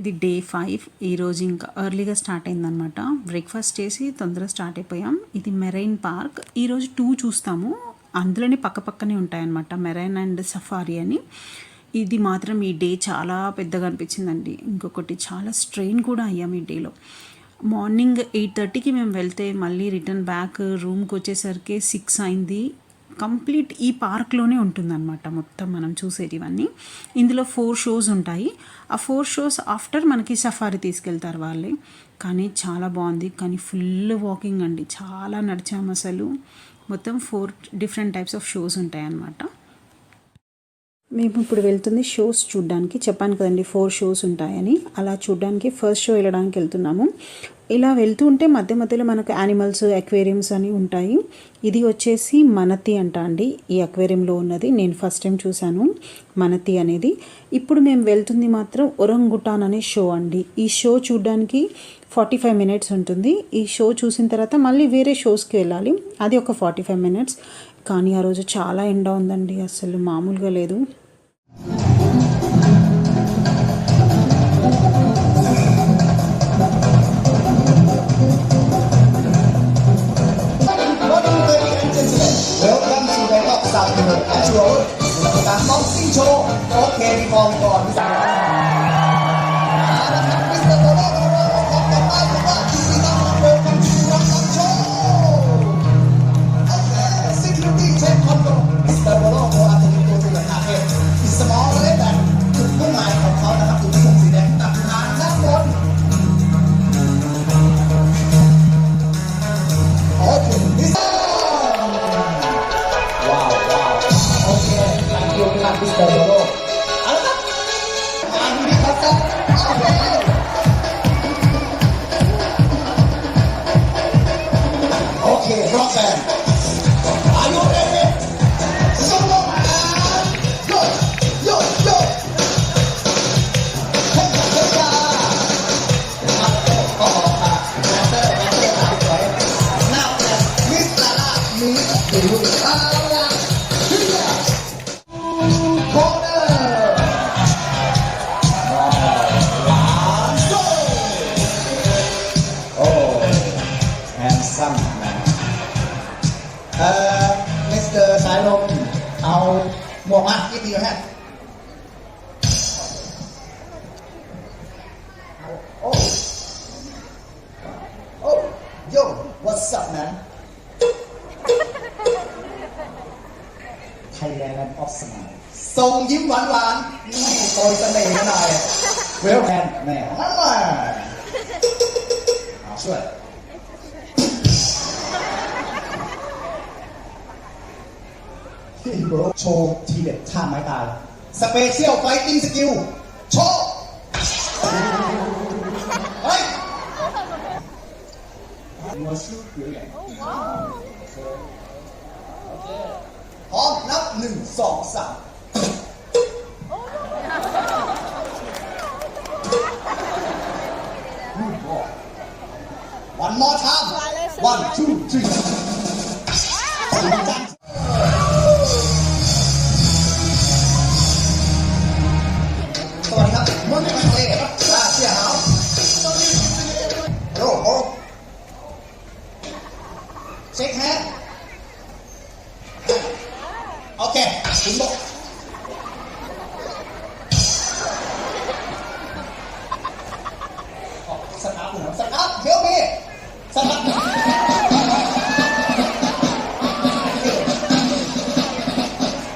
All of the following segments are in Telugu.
ఇది డే 5. ఈరోజు ఇంకా ఎర్లీగా స్టార్ట్ అయిందనమాట. బ్రేక్ఫాస్ట్ చేసి తొందరగా స్టార్ట్ అయిపోయాం. ఇది మెరైన్ పార్క్. ఈరోజు 2 చూస్తాము. అందులోనే పక్కపక్కనే ఉంటాయన్నమాట, మెరైన్ అండ్ సఫారీ అని. ఇది మాత్రం ఈ డే చాలా పెద్దగా అనిపించిందండి. ఇంకొకటి చాలా స్ట్రెయిన్ కూడా అయ్యాం ఈ డేలో. మార్నింగ్ 8:30కి మేము వెళ్తే మళ్ళీ రిటర్న్ బ్యాక్ రూమ్కి వచ్చేసరికి 6 అయింది. కంప్లీట్ ఈ పార్క్లోనే ఉంటుందన్నమాట మొత్తం మనం చూసేటివన్నీ. ఇందులో 4 షోస్ ఉంటాయి. ఆ 4 షోస్ ఆఫ్టర్ మనకి సఫారీ తీసుకెళ్తారు వాళ్ళే. కానీ చాలా బాగుంది. కానీ ఫుల్ వాకింగ్ అండి, చాలా నడిచాము అసలు. మొత్తం 4 డిఫరెంట్ టైప్స్ ఆఫ్ షోస్ ఉంటాయి అన్నమాట. మేము ఇప్పుడు వెళ్తుంది షోస్ చూడడానికి. చెప్పాను కదండి 4 షోస్ ఉంటాయని. అలా చూడడానికి ఫస్ట్ షో వెళ్ళడానికి వెళ్తున్నాము. ఇలా వెళ్తూ ఉంటే మధ్య మధ్యలో మనకు యానిమల్స్, అక్వేరియంస్ అని ఉంటాయి. ఇది వచ్చేసి మనతి అంట అండి, ఈ అక్వేరియంలో ఉన్నది. నేను ఫస్ట్ టైం చూశాను మనతి అనేది. ఇప్పుడు మేము వెళ్తుంది మాత్రం ఒరంగుటాన్ అనే షో అండి. ఈ షో చూడడానికి 45 మినిట్స్ ఉంటుంది. ఈ షో చూసిన తర్వాత మళ్ళీ వేరే షోస్కి వెళ్ళాలి, అది ఒక 45 మినిట్స్. కానీ ఆ రోజు చాలా ఎండ ఉందండి, అసలు మామూలుగా లేదు. Mr. สายลมเอาหมวกมาที่ตีฮะโอ้ yo what's up man Thailand of Smile ส่งยิ้มหวานๆนี่โกยเสน่ห์หน่อยเวลแคนแม่นั่นแหละเอาช่วยโชว์ทีเด็ดท่าไม้ตายสเปเชียลไฟติ้งสกิลโชว์เฮ้ยมัวชื่อเกี่ยวอย่างพร้อมนับ1 2 3One more time 1 2 3เช็คแฮนด์โอเคคุณบอกสตาร์ทหน่อยสตาร์ทเดี๋ยวมีสตาร์ท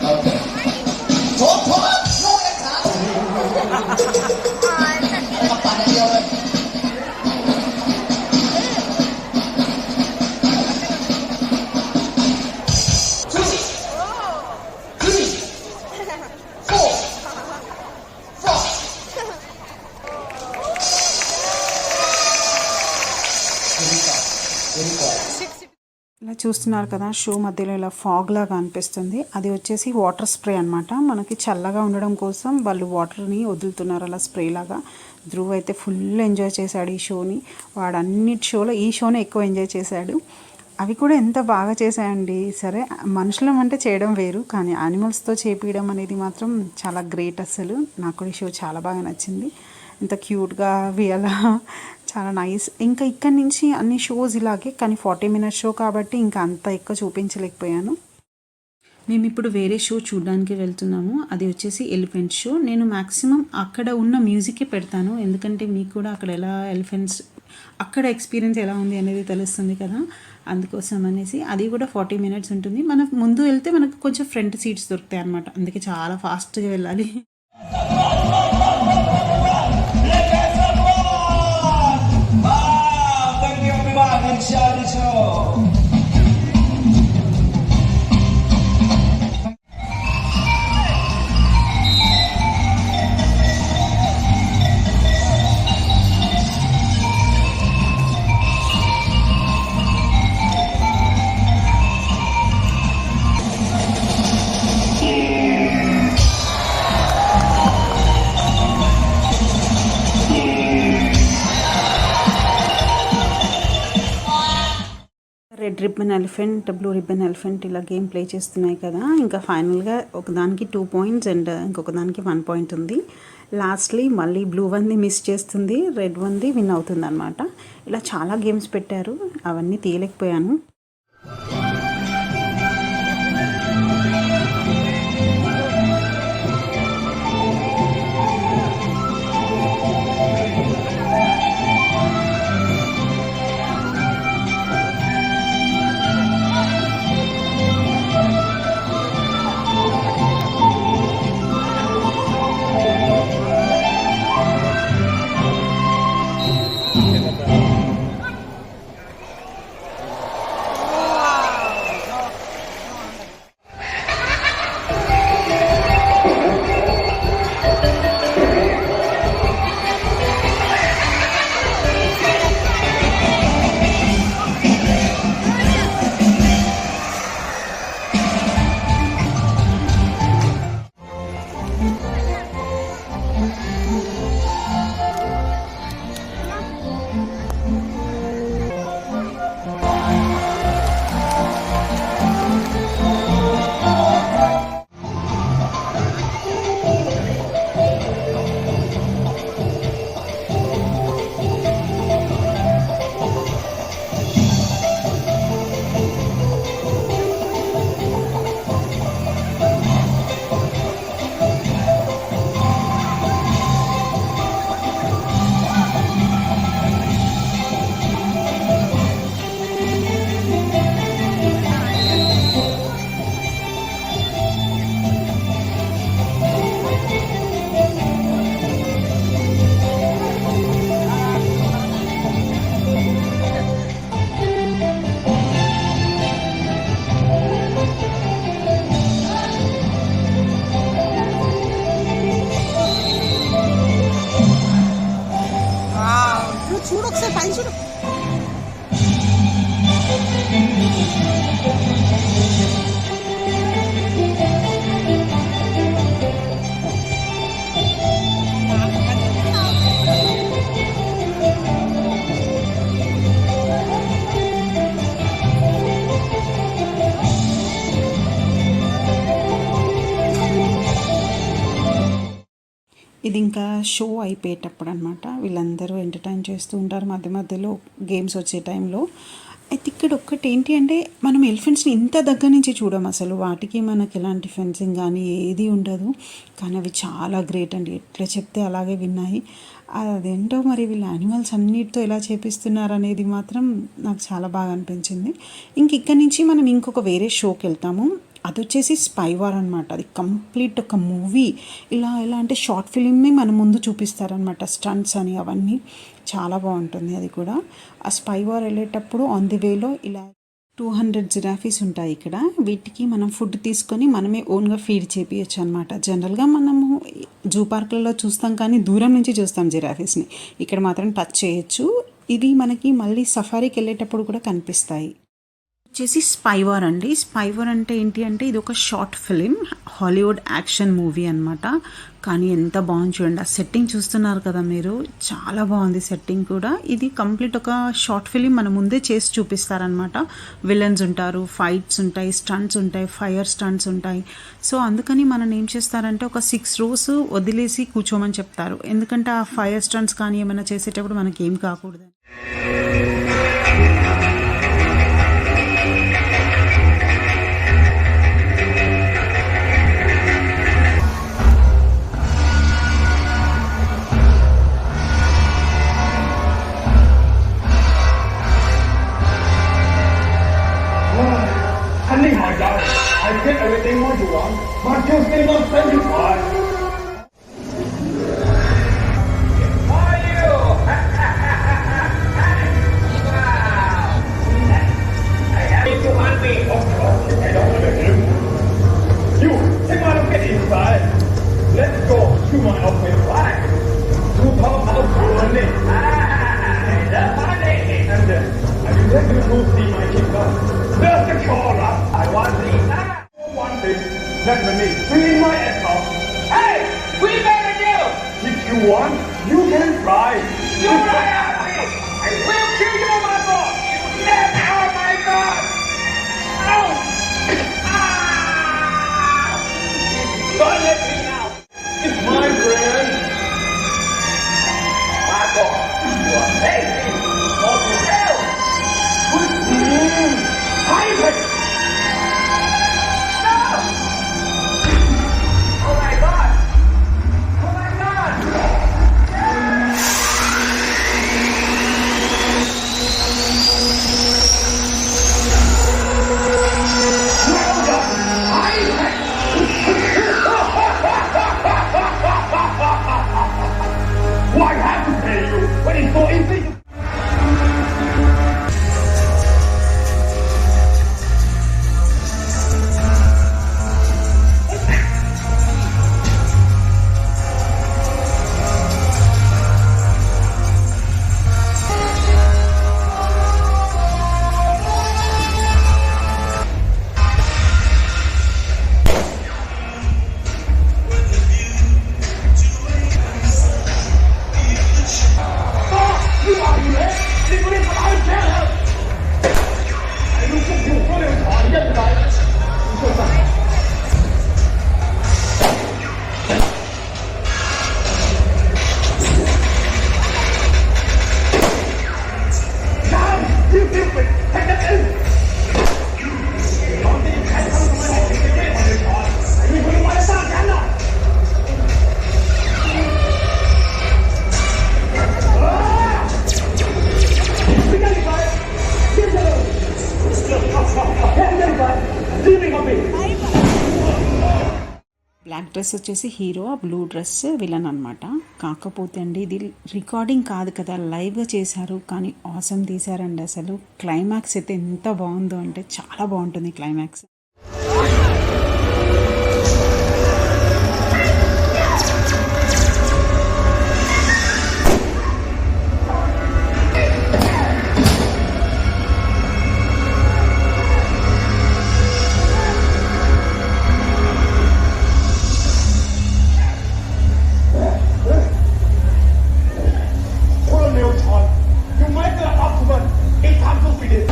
โอเคโชว์โน้ตเอ็กซ์ขาแล้วก็ปั่นอย่างเดียวเลยఇలా చూస్తున్నారు కదా, షో మధ్యలో ఇలా ఫాగ్ లాగా అనిపిస్తుంది. అది వచ్చేసి వాటర్ స్ప్రే అనమాట. మనకి చల్లగా ఉండడం కోసం వాళ్ళు వాటర్ని వదులుతున్నారు అలా స్ప్రే లాగా. ధ్రువ్ అయితే ఫుల్ ఎంజాయ్ చేశాడు ఈ షోని. వాడు అన్నిటి షోలో ఈ షోని ఎక్కువ ఎంజాయ్ చేశాడు. అవి కూడా ఎంత బాగా చేశాయండి. సరే మనుషులం అంటే చేయడం వేరు, కానీ యానిమల్స్తో చేపించడం అనేది మాత్రం చాలా గ్రేట్. అసలు నాకు కూడా ఈ షో చాలా బాగా నచ్చింది. ఎంత క్యూట్గా అవి అలా చాలా నైస్. ఇంకా ఇక్కడ నుంచి అన్ని షోస్ ఇలాగే, కానీ 40 మినిట్స్ షో కాబట్టి ఇంకా అంత ఎక్కువ చూపించలేకపోయాను. మేము ఇప్పుడు వేరే షో చూడడానికి వెళ్తున్నాము. అది వచ్చేసి ఎలిఫెంట్ షో. నేను మ్యాక్సిమం అక్కడ ఉన్న మ్యూజికే పెడతాను, ఎందుకంటే మీకు కూడా అక్కడ ఎలా ఎలిఫెంట్స్ అక్కడ ఎక్స్పీరియన్స్ ఎలా ఉంది అనేది తెలుస్తుంది కదా, అందుకోసం అనేసి. అది కూడా 40 మినిట్స్ ఉంటుంది. మనం ముందు వెళ్తే మనకు కొంచెం ఫ్రంట్ సీట్స్ దొరుకుతాయి అన్నమాట, అందుకే చాలా ఫాస్ట్గా వెళ్ళాలి. Red ribbon elephant, blue ribbon elephant ఇలా గేమ్ ప్లే చేస్తున్నాయి కదా. ఇంకా ఫైనల్గా ఒకదానికి 2 పాయింట్స్ అండ్ ఇంకొక దానికి 1 పాయింట్ ఉంది. లాస్ట్లీ మళ్ళీ బ్లూ వన్ది మిస్ చేస్తుంది, రెడ్ వన్ది విన్ అవుతుంది అనమాట. ఇలా చాలా గేమ్స్ పెట్టారు, అవన్నీ తీయలేకపోయాను. చూడు ఒకసారి పైన చూడు. ఇది ఇంకా షో అయిపోయేటప్పుడు అనమాట. వీళ్ళందరూ ఎంటర్టైన్ చేస్తూ ఉంటారు మధ్య మధ్యలో గేమ్స్ వచ్చే టైంలో. అయితే ఇక్కడ ఒక్కటి ఏంటి అంటే, మనం ఎలిఫెంట్స్ని ఇంత దగ్గర నుంచి చూడం అసలు. వాటికి మనకి ఎలాంటి ఫెన్సింగ్ కానీ ఏది ఉండదు, కానీ అవి చాలా గ్రేట్ అండి. ఎట్లా చెప్తే అలాగే విన్నాయి. అదేంటో మరి వీళ్ళ యానిమల్స్ అన్నిటితో ఎలా చేపిస్తున్నారు అనేది మాత్రం నాకు చాలా బాగా అనిపించింది. ఇక్కడి నుంచి మనం ఇంకొక వేరే షోకి వెళ్తాము. అది వచ్చేసి స్పై వార్ అనమాట. అది కంప్లీట్ ఒక మూవీ. ఎలా అంటే షార్ట్ ఫిలింని మన ముందు చూపిస్తారనమాట, స్టంట్స్ అని అవన్నీ చాలా బాగుంటుంది. అది కూడా ఆ స్పై వార్ వెళ్ళేటప్పుడు ఆన్ ది వేలో ఇలా 200 జిరాఫీస్ ఉంటాయి ఇక్కడ. వీటికి మనం ఫుడ్ తీసుకొని మనమే ఓన్గా ఫీడ్ చేపించచ్చు అనమాట. జనరల్గా మనము జూ పార్కులలో చూస్తాం, కానీ దూరం నుంచి చూస్తాం జిరాఫీస్ని. ఇక్కడ మాత్రం టచ్ చేయొచ్చు. ఇది మనకి మళ్ళీ సఫారీకి వెళ్ళేటప్పుడు కూడా కనిపిస్తాయి. వచ్చేసి స్పైవర్ అండి. స్పైవర్ అంటే ఏంటి అంటే ఇది ఒక short film, Hollywood action movie అనమాట. కానీ ఎంత బాగుంది చూడండి. ఆ సెట్టింగ్ చూస్తున్నారు కదా మీరు, చాలా బాగుంది సెట్టింగ్ కూడా. ఇది కంప్లీట్ ఒక షార్ట్ ఫిలిం మన ముందే చేసి చూపిస్తారనమాట. విలన్స్ ఉంటారు, ఫైట్స్ ఉంటాయి, స్టంట్స్ ఉంటాయి, ఫైర్ స్టంట్స్ ఉంటాయి. సో అందుకని మనం ఏం చేస్తారంటే ఒక 6 rows వదిలేసి కూర్చోమని చెప్తారు. ఎందుకంటే ఆ ఫైర్ స్టంట్స్ కానీ ఏమైనా చేసేటప్పుడు మనకి ఏం కాకూడదు. Honey, my darling, I did everything what you want, but you still not satisfied. Are you? Wow! I have to hunt me. Of course, I don't want to him. You, take my look at inside. Let's go to my office, right? To talk about running. That's funny. And I will take you to see my kingdom. There's the caller. I want to see that. One thing, let me clean my account. Hey, we better do. If you want, you can try. You're right at me. I will kill you, my boy. You never, oh my God. Ow. Ah. Don't let me now. It's my friend. My boy, you are crazy. What the hell? Good thing. Isaac! No! Oh my God! Oh my God! Isaac! Why have to pay you when it's so easy to... black dress వచ్చేసి హీరో, ఆ బ్లూ డ్రెస్ విలన్ అనమాట. కాకపోతే అండి ఇది రికార్డింగ్ కాదు కదా, లైవ్గా చేశారు. కానీ ఆసమ్ తీశారండి. అసలు క్లైమాక్స్ అయితే ఎంత బాగుందో అంటే చాలా బాగుంటుంది climax. You make the optimum. It's time to finish.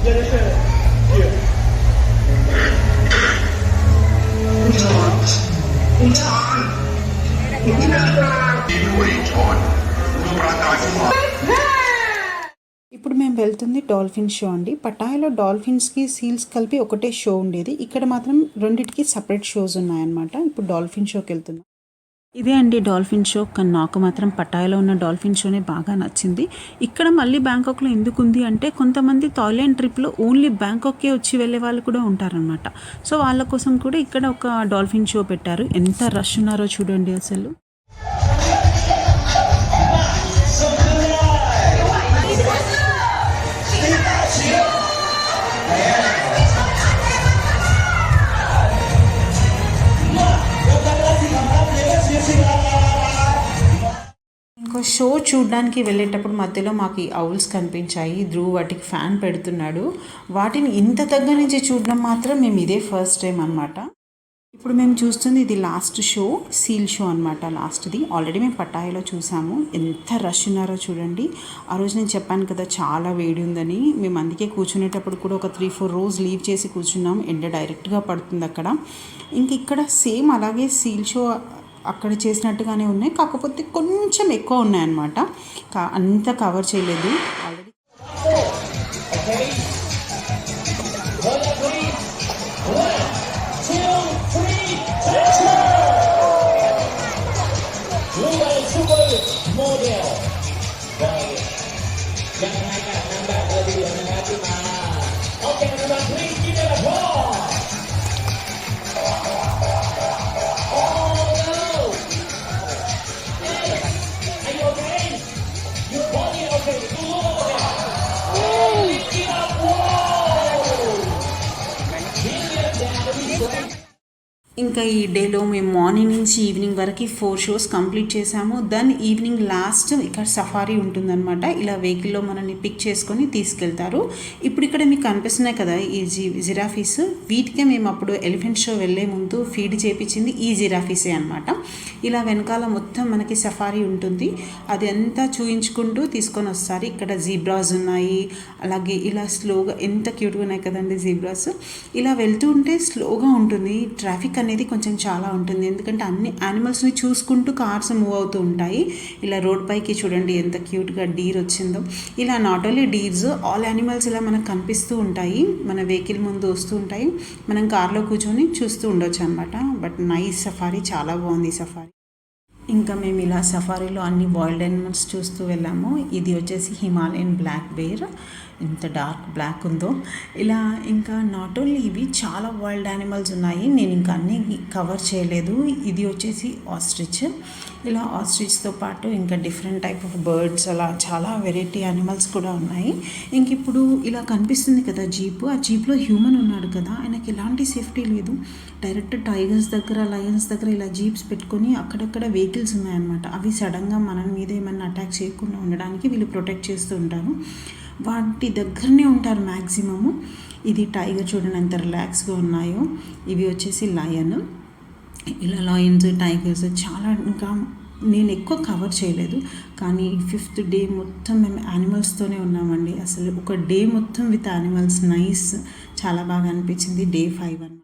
Ja, das ist hier. ఇప్పుడు మేము వెళ్తుంది డాల్ఫిన్ షో అండి. పటాయాలో డాల్ఫిన్స్కి సీల్స్ కలిపి ఒకటే షో ఉండేది. ఇక్కడ మాత్రం రెండిటికి సపరేట్ షోస్ ఉన్నాయన్నమాట. ఇప్పుడు డాల్ఫిన్ షోకి వెళ్తున్నాం. ఇదే అండి డాల్ఫిన్ షో. కానీ నాకు మాత్రం పటాయాలో ఉన్న డాల్ఫిన్ షోనే బాగా నచ్చింది. ఇక్కడ మళ్ళీ బ్యాంకాక్లో ఎందుకు ఉంది అంటే కొంతమంది థాయిలాండ్ ట్రిప్లో ఓన్లీ బ్యాంకాక్కే వచ్చి వెళ్ళే వాళ్ళు కూడా ఉంటారనమాట. సో వాళ్ళ కోసం కూడా ఇక్కడ ఒక డాల్ఫిన్ షో పెట్టారు. ఎంత రష్ ఉన్నారో చూడండి అసలు. ఇంకో షో చూడడానికి వెళ్ళేటప్పుడు మధ్యలో మాకు ఈ ఔల్స్ కనిపించాయి. ధ్రువ్ వాటికి ఫ్యాన్ పెడుతున్నాడు. వాటిని ఇంత దగ్గర నుంచి చూడడం మాత్రం మేము ఇదే ఫస్ట్ టైం అనమాట. ఇప్పుడు మేము చూస్తుంది ఇది లాస్ట్ షో, సీల్ షో అనమాట. లాస్ట్ది ఆల్రెడీ మేము పటాయాలో చూసాము. ఎంత రష్ ఉన్నారో చూడండి. ఆ రోజు నేను చెప్పాను కదా చాలా వేడి ఉందని. మేము అందుకే కూర్చునేటప్పుడు కూడా ఒక 3-4 rows లీవ్ చేసి కూర్చున్నాం. ఎండ డైరెక్ట్గా పడుతుంది అక్కడ. ఇంక ఇక్కడ సేమ్ అలాగే సీల్ షో అక్కడ చేసినట్టుగానే ఉన్నాయి, కాకపోతే కొంచెం ఎక్కువ ఉన్నాయన్నమాట. అంత కవర్ చేయలేదు ఆల్రెడీ. ఇంకా ఈ డేలో మేము మార్నింగ్ నుంచి ఈవినింగ్ వరకు 4 shows కంప్లీట్ చేసాము. దెన్ ఈవినింగ్ లాస్ట్ ఇక్కడ సఫారీ ఉంటుందన్నమాట. ఇలా వెహికల్లో మనల్ని పిక్ చేసుకొని తీసుకెళ్తారు. ఇప్పుడు ఇక్కడ మీకు కనిపిస్తున్నాయి కదా ఈ జిరాఫీస్. వీటికే మేము అప్పుడు ఎలిఫెంట్ షో వెళ్ళే ముందు ఫీడ్ చేయించింది ఈ జిరాఫీసే అనమాట. ఇలా వెనకాల మొత్తం మనకి సఫారీ ఉంటుంది. అది అంతా చూయించుకుంటూ తీసుకొని వస్తారు. ఇక్కడ జీబ్రాస్ ఉన్నాయి. అలాగే ఇలా స్లోగా ఎంత క్యూట్గా ఉన్నాయి కదండి జీబ్రాస్. ఇలా వెళ్తూ ఉంటే స్లోగా ఉంటుంది. ట్రాఫిక్ అనేది కొంచెం చాలా ఉంటుంది, ఎందుకంటే అన్ని యానిమల్స్ని చూసుకుంటూ కార్స్ మూవ్ అవుతూ ఉంటాయి. ఇలా రోడ్ పైకి చూడండి ఎంత క్యూట్గా డీర్ వచ్చిందో. ఇలా not only deers, all animals ఇలా మనకు కనిపిస్తూ ఉంటాయి. మన వెహికల్ ముందు వస్తూ ఉంటాయి. మనం కార్లో కూర్చొని చూస్తూ ఉండొచ్చు అనమాట. బట్ నైస్ సఫారీ, చాలా బాగుంది సఫారీ. ఇంకా మేము ఇలా సఫారీలో అన్ని వైల్డ్ యానిమల్స్ చూస్తూ వెళ్ళాము. ఇది వచ్చేసి హిమాలయన్ బ్లాక్ బేర్. ఎంత డార్క్ బ్లాక్ ఉందో. ఇలా ఇంకా నాట్ ఓన్లీ ఇవి చాలా వైల్డ్ యానిమల్స్ ఉన్నాయి. నేను ఇంకా అన్నీ కవర్ చేయలేదు. ఇది వచ్చేసి ఆస్ట్రిచ్. ఇలా ఆస్ట్రిచ్తో పాటు ఇంకా డిఫరెంట్ టైప్ ఆఫ్ బర్డ్స్, అలా చాలా వెరైటీ యానిమల్స్ కూడా ఉన్నాయి. ఇంక ఇప్పుడు ఇలా కనిపిస్తుంది కదా జీప్. ఆ జీప్లో హ్యూమన్ ఉన్నాడు కదా, ఆయనకి ఎలాంటి సేఫ్టీ లేదు. డైరెక్ట్ టైగర్స్ దగ్గర, లయన్స్ దగ్గర ఇలా జీప్స్ పెట్టుకొని అక్కడక్కడ వెహికల్స్ ఉన్నాయన్నమాట. అవి సడన్గా మన మీద ఏమైనా అటాక్ చేయకుండా ఉండడానికి వీళ్ళు ప్రొటెక్ట్ చేస్తూ ఉంటారు. వాటి దగ్గరనే ఉంటారు మ్యాక్సిమము. ఇది టైగర్ చూడండి ఎంత రిలాక్స్గా ఉన్నాయో. ఇవి వచ్చేసి లయన్. ఇలా లయన్స్, టైగర్స్ చాలా, ఇంకా నేను ఎక్కువ కవర్ చేయలేదు. కానీ 5th డే మొత్తం మేము యానిమల్స్తోనే ఉన్నామండి. అసలు ఒక డే మొత్తం విత్ యానిమల్స్. నైస్, చాలా బాగా అనిపించింది డే 5 అన్నమాట.